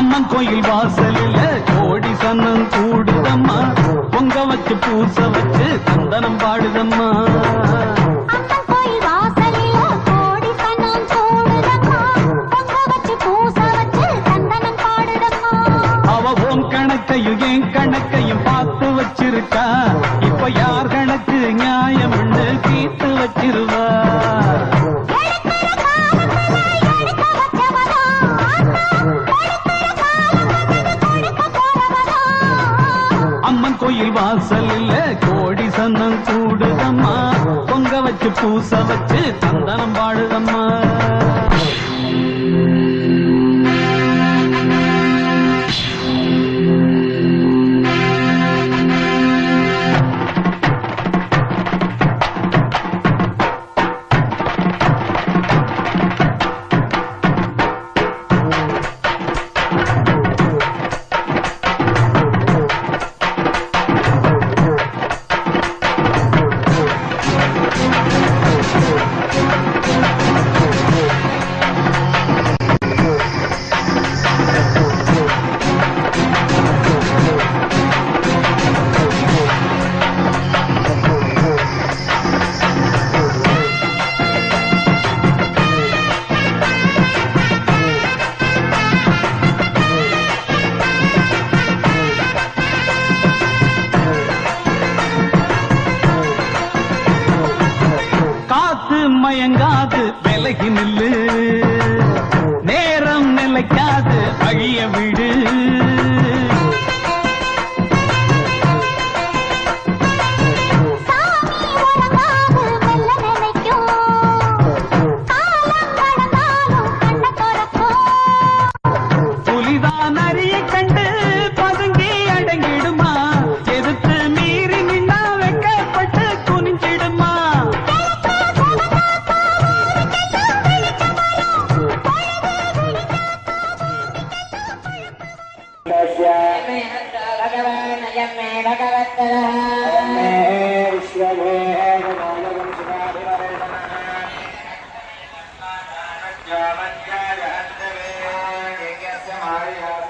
அம்மன் கோயில் வாசலில கோடி சன்னம் கூடுதம்மா, பொங்க வச்சு பூச வச்சு சந்தனம் பாடுதம்மா. அம்மன் கோயில் வாசலில கோடி சன்னம் கூடுதம்மா, பொங்க வச்சு பூச வச்சு சந்தனம் பாடுதம்மா. அவ உன் கணக்கையும் என் கணக்கையும் பார்த்து வச்சிருக்கா, இப்ப யார் கணக்கு நியாயம்னு தீர்த்து வச்சிருவா. அம்மன் கோயில் வாசலில் கோடி சன்னம் கூடுதம்மா, பொங்க வச்சு பூச வச்சு சந்தனம் பாடுதம்மா. மயங்காது விலகி நில்லு, நேரம் நிலைக்காது வழிய விடு. புலிதான் அரிய கண்டு பதுங்கி அடங்கிடுமா, எதிர்த்து மீறி நின்னா வெக்கப்பட்டு குனிஞ்சிடுமா. भगवान